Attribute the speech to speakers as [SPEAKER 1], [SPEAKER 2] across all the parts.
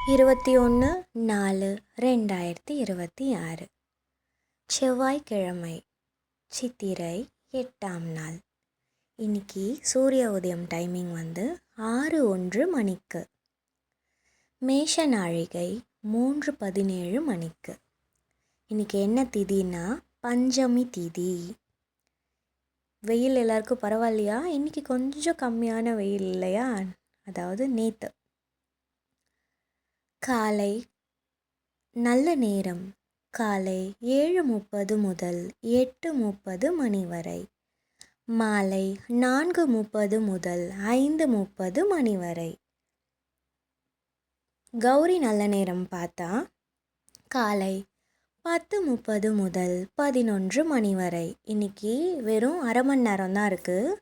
[SPEAKER 1] 21/4/2026 செவ்வாய்க்கிழமை, சித்திரை 8ஆம் நாள். இன்னைக்கு சூரிய உதயம் டைமிங் 6:01 மணிக்கு. மேஷ நாழிகை 3:17 மணிக்கு. இன்னைக்கு என்ன திதினா பஞ்சமி திதி. வெயில் எல்லாருக்கும் பரவாயில்லையா? இன்னைக்கு கொஞ்சம் கம்மியான வெயில் இல்லையா? அதாவது நேற்று. காலை நல்ல நேரம் காலை 7:30 முதல் 8:30 மணி வரை. மாலை 4:30 முதல் 5:30 மணி வரை. கௌரி நல்ல நேரம் பார்த்தா காலை 10:30 முதல் 11 மணி வரை. இன்னைக்கு வெறும் அரை மணி நேரம் தான் இருக்குது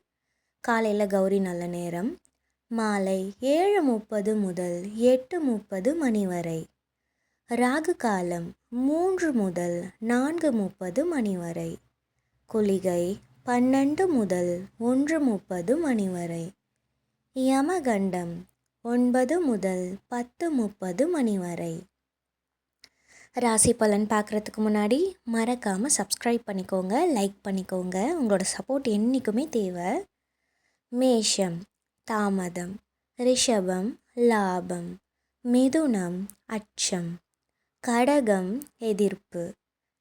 [SPEAKER 1] காலையில் கௌரி நல்ல நேரம். மாலை 7:30 முதல் 8:30 மணி வரை. ராகு காலம் 3 முதல் 4:30 மணி வரை. குளிகை 12 முதல் 1:30 மணி வரை. யமகண்டம் 9 முதல் 10:30 மணி வரை. ராசி பலன் பார்க்குறதுக்கு முன்னாடி மறக்காமல் சப்ஸ்கிரைப் பண்ணிக்கோங்க, லைக் பண்ணிக்கோங்க. உங்களோட சப்போர்ட் என்றைக்குமே தேவை. மேஷம் தாமதம், ரிஷபம் லாபம், மிதுனம் அச்சம், கடகம் எதிர்ப்பு,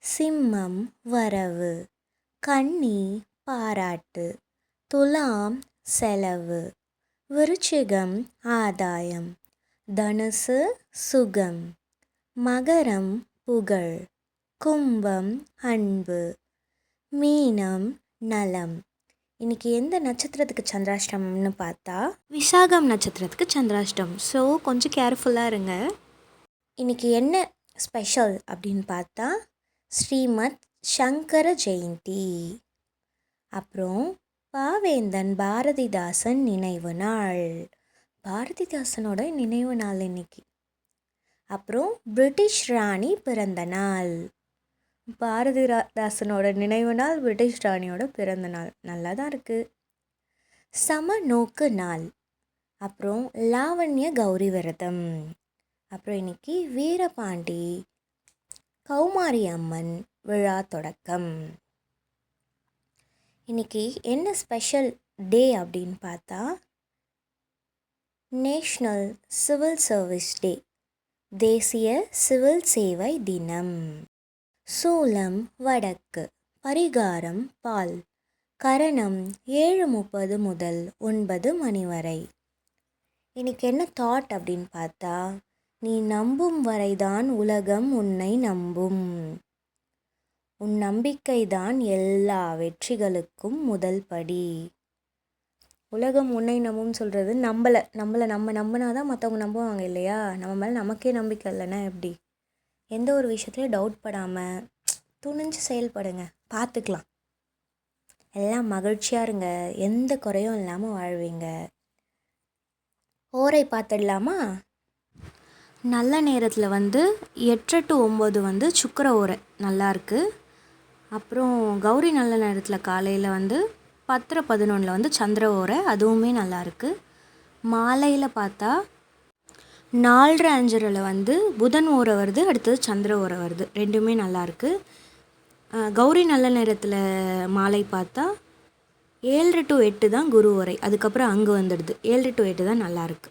[SPEAKER 1] சிம்மம் வரவு, கன்னி பாராட்டு, துலாம் செலவு, விருச்சிகம் ஆதாயம், தனுசு சுகம், மகரம் புகழ், கும்பம் அன்பு, மீனம் நலம். இன்றைக்கி எந்த நட்சத்திரத்துக்கு சந்திராஷ்டமம்னு பார்த்தா விசாகம் நட்சத்திரத்துக்கு சந்திராஷ்டம். ஸோ கொஞ்சம் கேர்ஃபுல்லாக இருங்க. இன்றைக்கி என்ன ஸ்பெஷல் அப்படின்னு பார்த்தா ஸ்ரீமத் சங்கர ஜெயந்தி, அப்புறம் பாவேந்தன் பாரதிதாசன் நினைவு நாள். பாரதிதாசனோட நினைவு நாள் இன்னைக்கு. அப்புறம் பிரிட்டிஷ் ராணி பிறந்த நாள். பாரதிதாசனோட நினைவு நாள், பிரிட்டிஷ் ராணியோட பிறந்த நாள். நல்லா தான் இருக்குது. சம நோக்கு நாள். அப்புறம் லாவண்ய கௌரி விரதம். அப்புறம் இன்னைக்கு வீரபாண்டி கௌமாரி அம்மன் விழா தொடக்கம். இன்னைக்கு என்ன ஸ்பெஷல் டே அப்படின்னு பார்த்தா நேஷ்னல் சிவில் சர்வீஸ் டே, தேசிய சிவில் சேவை தினம். சூலம் வடக்கு, பரிகாரம் பால், கரணம் 7:30 முதல் 9 மணி வரை. இன்னைக்கு என்ன தாட் அப்படின்னு பார்த்தா நீ நம்பும் வரைதான் உலகம் உன்னை நம்பும். உன் நம்பிக்கை தான் எல்லா வெற்றிகளுக்கும் முதல் படி. உலகம் உன்னை நம்பும் சொல்கிறது நம்ம நம்பினாதான் மற்றவங்க நம்புவாங்க இல்லையா? நம்ம மேலே நமக்கே நம்பிக்கை இல்லைன்னா எப்படி? எந்த ஒரு விஷயத்துலையும் டவுட் படாமல் துணிஞ்சு செயல்படுங்க, பார்த்துக்கலாம். எல்லாம் மகிழ்ச்சியாக இருங்க, எந்த குறையும் இல்லாமல் வாழ்வீங்க. ஓரை பார்த்துடலாமா? நல்ல நேரத்தில் 8 to 9 சுக்கிர ஓரை நல்லாயிருக்கு. அப்புறம் கௌரி நல்ல நேரத்தில் காலையில் 10:11 சந்திர ஓரை, அதுவுமே நல்லாயிருக்கு. மாலையில் பார்த்தா 4:30 புதன் ஓரை வருது, அடுத்தது சந்திர ஓரை வருது. ரெண்டுமே நல்லாயிருக்கு. கௌரி நல்ல நேரத்தில் மாலை பார்த்தா 7 to 8 தான் குரு ஓரை, அதுக்கப்புறம் அங்கே வந்துடுது. 7 to 8 தான் நல்லாயிருக்கு.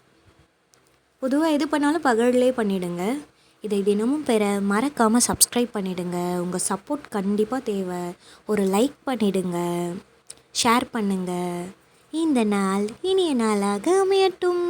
[SPEAKER 1] பொதுவாக எது பண்ணாலும் பகல்லே பண்ணிவிடுங்க. இதை தினமும் பெற மறக்காமல் சப்ஸ்கிரைப் பண்ணிவிடுங்க. உங்கள் சப்போர்ட் கண்டிப்பாக தேவை. ஒரு லைக் பண்ணிவிடுங்க, ஷேர் பண்ணுங்கள். இந்த நாள் இனிய நாளாக அமையட்டும்.